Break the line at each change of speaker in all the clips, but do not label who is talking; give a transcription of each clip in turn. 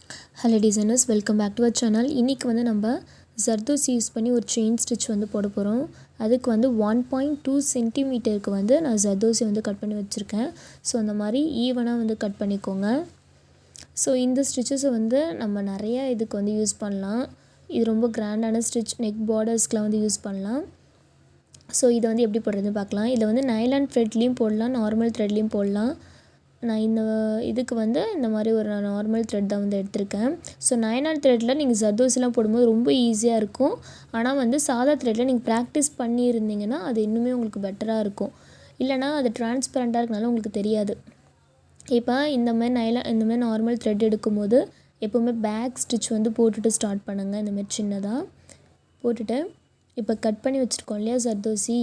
Hello designers, welcome back to our channel. இன்னைக்கு வந்து நம்ம Zardosi யூஸ் பண்ணி ஒரு செயின் ஸ்டிச் வந்து போட போறோம். அதுக்கு வந்து 1.2 சென்டிமீட்டருக்கு வந்து நான் Zardosi வந்து கட் பண்ணி வச்சிருக்கேன். ஸோ அந்த மாதிரி ஈவனா வந்து கட் பண்ணிக்கோங்க. ஸோ இந்த ஸ்டிச்சஸை வந்து நம்ம நிறைய இதுக்கு வந்து யூஸ் பண்ணலாம். இது ரொம்ப கிராண்டான ஸ்டிச், நெக் பார்டர்ஸ்க்குலாம் வந்து யூஸ் பண்ணலாம். ஸோ இதை வந்து எப்படி போடுறதுன்னு பார்க்கலாம். இதில் வந்து நைலான் த்ரெட்லேயும் போடலாம், நார்மல் த்ரெட்லேயும் போடலாம். நான் இந்த இதுக்கு வந்து இந்த மாதிரி ஒரு நார்மல் த்ரெட் தான் வந்து எடுத்திருக்கேன். ஸோ நைலான் த்ரெட்டில் நீங்கள் ஜர்தோசிலாம் போடும்போது ரொம்ப ஈஸியாக இருக்கும். ஆனால் வந்து சாதா த்ரெட்டில் நீங்கள் ப்ராக்டிஸ் பண்ணியிருந்தீங்கன்னா அது இன்னுமே உங்களுக்கு பெட்டராக இருக்கும். இல்லைனா அது டிரான்ஸ்பரண்ட்டாக இருக்கனால உங்களுக்கு தெரியாது. இப்போ இந்த மாதிரி நார்மல் த்ரெட் எடுக்கும்போது எப்போவுமே பேக் ஸ்டிச் வந்து போட்டுட்டு ஸ்டார்ட் பண்ணுங்கள். இந்தமாதிரி சின்னதாக போட்டுட்டு இப்போ கட் பண்ணி வச்சுருக்கோம் இல்லையா ஜர்தோசி,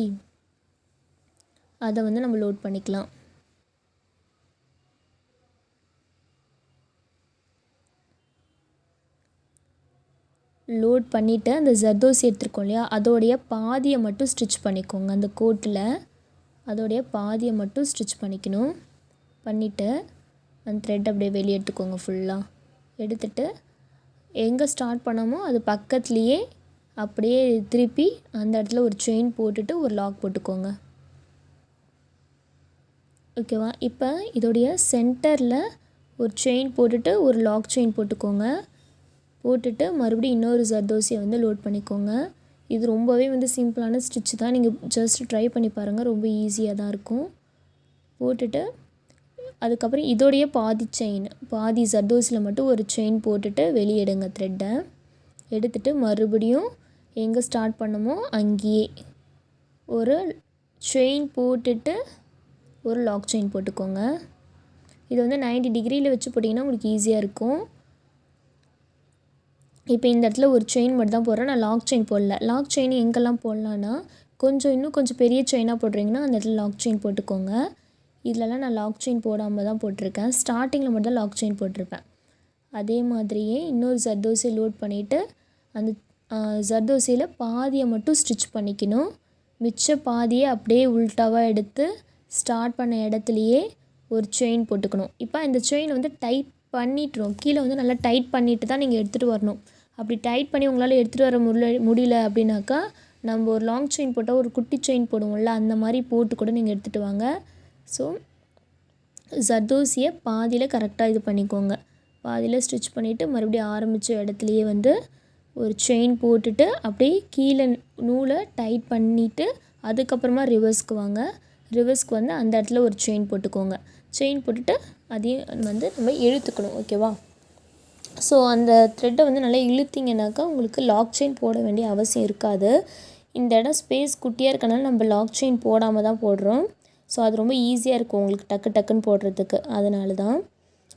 அதை வந்து நம்ம லோட் பண்ணிக்கலாம். லோட் பண்ணிவிட்டு அந்த ஜர்தோசி எடுத்துருக்கோம் இல்லையா, அதோடைய பாதியை மட்டும் ஸ்டிச் பண்ணிக்கோங்க. அந்த கோட்டில் அதோடைய பாதியை மட்டும் ஸ்டிச் பண்ணிக்கணும். பண்ணிவிட்டு அந்த த்ரெட் அப்படியே வெளியே எடுத்துக்கோங்க. ஃபுல்லாக எடுத்துகிட்டு எங்கே ஸ்டார்ட் பண்ணாமோ அது பக்கத்துலேயே அப்படியே திருப்பி அந்த இடத்துல ஒரு செயின் போட்டுட்டு ஒரு லாக் போட்டுக்கோங்க. ஓகேவா? இப்போ இதோடைய சென்டரில் ஒரு செயின் போட்டுட்டு ஒரு லாக் செயின் போட்டுக்கோங்க. போட்டுட்டு மறுபடியும் இன்னொரு ஜர்தோசியை வந்து லோட் பண்ணிக்கோங்க. இது ரொம்பவே வந்து சிம்பிளான ஸ்டிச் தான். நீங்கள் ஜஸ்ட் ட்ரை பண்ணி பாருங்கள், ரொம்ப ஈஸியாக தான் இருக்கும். போட்டுட்டு அதுக்கப்புறம் இதோடைய பாதி ஜர்தோசியில் மட்டும் ஒரு செயின் போட்டுட்டு வெளியே எடுங்க. த்ரெட்டை எடுத்துகிட்டு மறுபடியும் எங்கே ஸ்டார்ட் பண்ணமோ அங்கேயே ஒரு செயின் போட்டுட்டு ஒரு லாக் செயின் போட்டுக்கோங்க. இது வந்து 90 டிகிரியில் வச்சு போட்டிங்கன்னா உங்களுக்கு ஈஸியாக இருக்கும். இப்போ இந்த இடத்துல ஒரு செயின் மட்டும் தான் போடுறேன், நான் லாக் செயின் போடல. லாக் செயின் எங்கெல்லாம் போடலான்னா இன்னும் கொஞ்சம் பெரிய செயினாக போடுறீங்கன்னா அந்த இடத்துல லாக் செயின் போட்டுக்கோங்க. இதிலலாம் நான் லாக் செயின் போடாமல் தான் போட்டிருக்கேன். ஸ்டார்டிங்கில் மட்டும் தான் லாக் செயின் போட்டிருப்பேன். அதே மாதிரியே இன்னொரு ஜர்தோசியை லோட் பண்ணிவிட்டு அந்த ஜர்தோசியில் பாதியை மட்டும் ஸ்டிச் பண்ணிக்கணும். மிச்ச பாதியை அப்படியே உல்ட்டாவாக எடுத்து ஸ்டார்ட் பண்ண இடத்துலையே ஒரு செயின் போட்டுக்கணும். இப்போ இந்த செயின் வந்து டைட் பண்ணிட்டுரும், கீழே வந்து நல்லா டைட் பண்ணிவிட்டு தான் நீங்கள் எடுத்துகிட்டு வரணும். அப்படி டைட் பண்ணி உங்களால் எடுத்துகிட்டு வர முடியல அப்படின்னாக்கா நம்ம ஒரு லாங் செயின் போட்டால் ஒரு குட்டி செயின் போடுவோம்ல, அந்த மாதிரி போட்டு கூட நீங்கள் எடுத்துகிட்டு வாங்க. ஸோ ஜர்தோசியை பாதியில் கரெக்டாக இது பண்ணிக்கோங்க. பாதியில் ஸ்டிச் பண்ணிவிட்டு மறுபடியும் ஆரம்பித்த இடத்துலையே வந்து ஒரு செயின் போட்டுட்டு அப்படியே கீழே நூலை டைட் பண்ணிவிட்டு அதுக்கப்புறமா ரிவர்ஸ்க்கு வாங்க. ரிவர்ஸ்க்கு வந்து அந்த இடத்துல ஒரு செயின் போட்டுக்கோங்க. செயின் போட்டுட்டு அதையும் வந்து நம்ம இழுத்துக்கணும். ஓகேவா? ஸோ அந்த த்ரெட்டை வந்து நல்லா இழுத்திங்கனாக்கா உங்களுக்கு லாக் செயின் போட வேண்டிய அவசியம் இருக்காது. இந்த இடம் ஸ்பேஸ் குட்டியாக இருக்கனால நம்ம லாக் செயின் போடாமல் தான் போடுறோம். ஸோ அது ரொம்ப ஈஸியாக இருக்கும் உங்களுக்கு டக்குன்னு போடுறதுக்கு, அதனால தான்.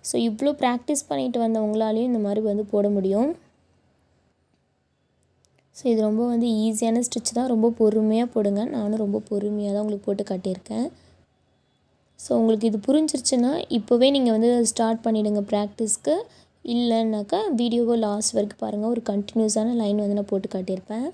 ஸோ இவ்வளோ ப்ராக்டிஸ் பண்ணிட்டு வந்தவங்களாலையும் இந்த மாதிரி வந்து போட முடியும். ஸோ இது ரொம்ப வந்து ஈஸியான ஸ்டிச் தான். ரொம்ப பொறுமையாக போடுங்க. நானும் ரொம்ப பொறுமையாக தான் உங்களுக்கு போட்டு காட்டியிருக்கேன். ஸோ உங்களுக்கு இது புரிஞ்சிருச்சுன்னா இப்போவே நீங்கள் வந்து ஸ்டார்ட் பண்ணிவிடுங்க ப்ராக்டிஸ்க்கு. இல்லைன்னாக்கா வீடியோவை லாஸ்ட் வரைக்கும் பாருங்கள். ஒரு கண்டினியூஸான லைன் வந்து நான் போட்டு காட்டியிருப்பேன்.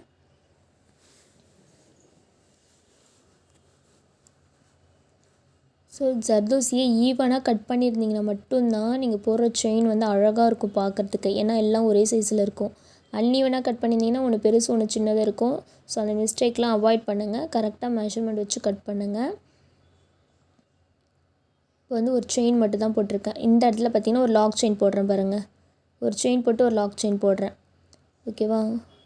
ஸோ ஜர்தோசியை ஈவனாக கட் பண்ணியிருந்தீங்கன்னா மட்டும்தான் நீங்கள் போடுற செயின் வந்து அழகாக இருக்கும் பார்க்குறதுக்கு. ஏன்னா எல்லாம் ஒரே சைஸில் இருக்கும். அன்ஈவனாக கட் பண்ணியிருந்தீங்கன்னா ஒன்று பெருசு ஒன்று சின்னதாக இருக்கும். ஸோ அந்த மிஸ்டேக்லாம் அவாய்ட் பண்ணுங்கள். கரெக்டாக மெஷர்மெண்ட் வச்சு கட் பண்ணுங்கள். இப்போ வந்து ஒரு செயின் மட்டும் தான் போட்டிருக்கேன். இந்த இடத்துல பார்த்திங்கன்னா ஒரு லாக் செயின் போடுறேன் பாருங்கள். ஒரு செயின் போட்டு ஒரு லாக் செயின் போடுறேன். ஓகேவா?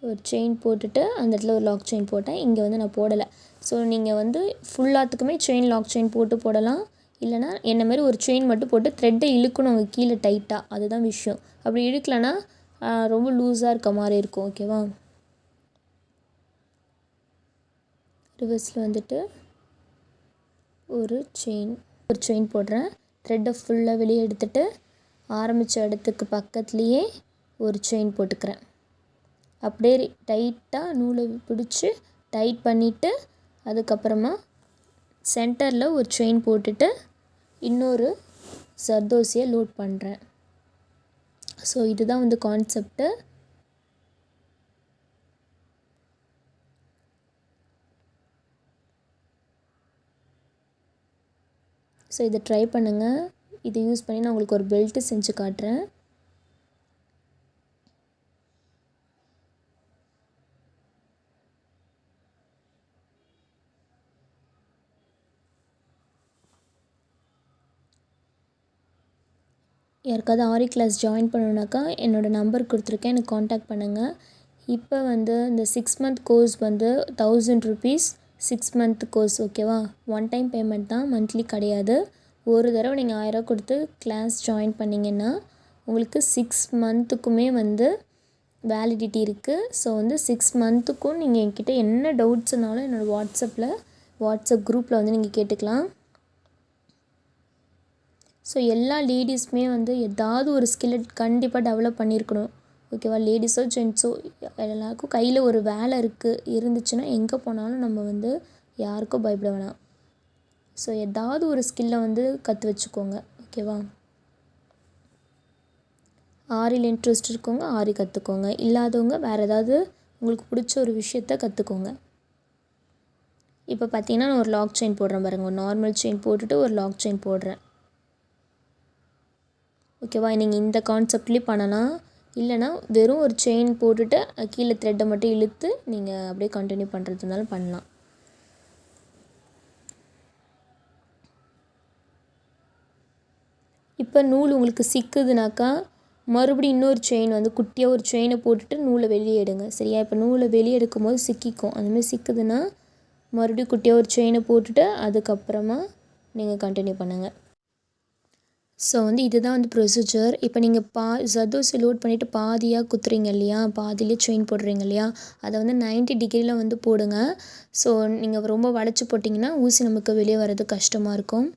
ஒரு செயின் போட்டுட்டு அந்த இடத்துல ஒரு லாக் செயின் போட்டேன். இங்கே வந்து நான் போடலை. ஸோ நீங்கள் வந்து ஃபுல்லாத்துக்குமே செயின் லாக் செயின் போட்டு போடலாம். இல்லைனா என்ன மாதிரி ஒரு செயின் மட்டும் போட்டு த்ரெட்டை இழுக்கணும் அங்கே கீழே டைட்டாக, அதுதான் விஷயம். அப்படி இழுக்கலைன்னா ரொம்ப லூஸாக இருக்க மாதிரி இருக்கும். ஓகேவா? ரிவர்ஸில் வந்துட்டு ஒரு செயின் போடுறேன். த்ரெட்டை ஃபுல்லாக வெளியே எடுத்துகிட்டு ஆரம்பித்த இடத்துக்கு பக்கத்துலேயே ஒரு செயின் போட்டுக்கிறேன். அப்படியே டைட்டாக நூலை பிடிச்சி டைட் பண்ணிவிட்டு அதுக்கப்புறமா சென்டரில் ஒரு செயின் போட்டுட்டு இன்னொரு ஜர்தோசியை லோட் பண்ணுறேன். ஸோ இதுதான் வந்து கான்செப்ட்டு. ஸோ இதை ட்ரை பண்ணுங்கள். இதை யூஸ் பண்ணி நான் உங்களுக்கு ஒரு பெல்ட்டு செஞ்சு காட்டுறேன். யாருக்காவது ஆரி கிளாஸ் ஜாயின் பண்ணணுன்னாக்கா என்னோடய நம்பர் கொடுத்துருக்கேன், எனக்கு காண்டாக்ட் பண்ணுங்கள். இப்போ வந்து இந்த 6 மந்த் கோர்ஸ் வந்து 1000 ருபீஸ் 6 மந்த் கோர்ஸ், ஓகேவா? ஒன் டைம் பேமெண்ட் தான், மந்த்லி கிடையாது. ஒரு தடவை நீங்கள் 1000 கொடுத்து கிளாஸ் ஜாயின் பண்ணிங்கன்னா உங்களுக்கு 6 மந்த்துக்குமே வந்து வேலிடிட்டி இருக்குது. ஸோ வந்து 6 மந்த்துக்கும் நீங்கள் என்கிட்ட என்ன டவுட்ஸ்னாலும் என்னோடய வாட்ஸ்அப் குரூப்பில் வந்து நீங்கள் கேட்டுக்கலாம். ஸோ எல்லா லேடிஸுமே வந்து ஏதாவது ஒரு ஸ்கில்லை கண்டிப்பாக டெவலப் பண்ணியிருக்கணும், ஓகேவா? லேடிஸோ ஜென்ட்ஸோ எல்லாருக்கும் கையில் ஒரு வேலை இருந்துச்சுன்னா எங்கே போனாலும் நம்ம வந்து யாருக்கும் பயப்பட வேணாம். ஸோ ஏதாவது ஒரு ஸ்கில்லை வந்து கற்று வச்சுக்கோங்க, ஓகேவா? ஆரியில் இன்ட்ரெஸ்ட் இருக்கவங்க ஆரி கற்றுக்கோங்க, இல்லாதவங்க வேறு ஏதாவது உங்களுக்கு பிடிச்ச ஒரு விஷயத்த கற்றுக்கோங்க. இப்போ பார்த்தீங்கன்னா நான் ஒரு லாக் செயின் போடுறேன் பாருங்கள். ஒரு நார்மல் செயின் போட்டுட்டு ஒரு லாக் செயின் போடுறேன், ஓகேவா? நீங்கள் இந்த கான்செப்ட்லேயும் பண்ணலாம், இல்லைனா வெறும் ஒரு செயின் போட்டுட்டு கீழே த்ரெட்டை மட்டும் இழுத்து நீங்கள் அப்படியே கண்டினியூ பண்ணுறது இருந்தாலும் பண்ணலாம். இப்போ நூல் உங்களுக்கு சிக்குதுனாக்கா மறுபடியும் இன்னொரு செயின் வந்து குட்டியாக ஒரு செயினை போட்டுட்டு நூலை வெளியே எடுங்க, சரியா? இப்போ நூலை வெளியே எடுக்கும் போது சிக்கிக்கும், அதுமாதிரி சிக்குதுன்னா மறுபடியும் குட்டியாக ஒரு செயினை போட்டுட்டு அதுக்கப்புறமா நீங்கள் கண்டினியூ பண்ணுங்கள். ஸோ வந்து இதுதான் வந்து ப்ரொசீஜர். இப்போ நீங்கள் ஜர்தோசி லோட் பண்ணிவிட்டு பாதியாக குத்துறீங்க இல்லையா, பாதியிலே செயின் போடுறீங்க இல்லையா, அதை வந்து 90 டிகிரியில் வந்து போடுங்க. ஸோ நீங்கள் ரொம்ப வளைச்சி போட்டிங்கன்னா ஊசி நமக்கு வெளியே வர்றது கஷ்டமாக இருக்கும்.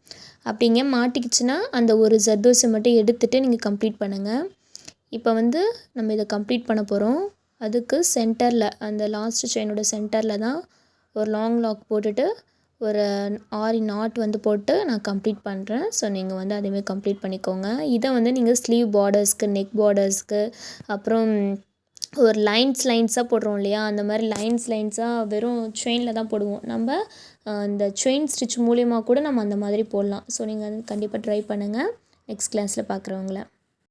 அப்படிங்க மாட்டிக்கிச்சுன்னா அந்த ஒரு ஜர்தோசி மட்டும் எடுத்துகிட்டு நீங்கள் கம்ப்ளீட் பண்ணுங்கள். இப்போ வந்து நம்ம இதை கம்ப்ளீட் பண்ண போகிறோம். அதுக்கு சென்டரில் அந்த லாஸ்ட் செயினோட சென்டரில் தான் ஒரு லாங் லாக் போட்டுட்டு ஒரு ஆரி நாட் வந்து போட்டு நான் கம்ப்ளீட் பண்ணுறேன். ஸோ நீங்கள் வந்து அதேமாதிரி கம்ப்ளீட் பண்ணிக்கோங்க. இதை வந்து நீங்கள் ஸ்லீவ் பார்டர்ஸ்க்கு, நெக் பார்டர்ஸ்க்கு, அப்புறம் ஒரு லைன்ஸாக போடுறோம் இல்லையா, அந்த மாதிரி லைன்ஸாக வெறும் செயினில் தான் போடுவோம். நம்ம இந்த செயின் ஸ்டிச் மூலிமா கூட நம்ம அந்த மாதிரி போடலாம். ஸோ நீங்கள் வந்து கண்டிப்பாக ட்ரை பண்ணுங்கள். நெக்ஸ்ட் கிளாஸில் பார்க்குறவங்கள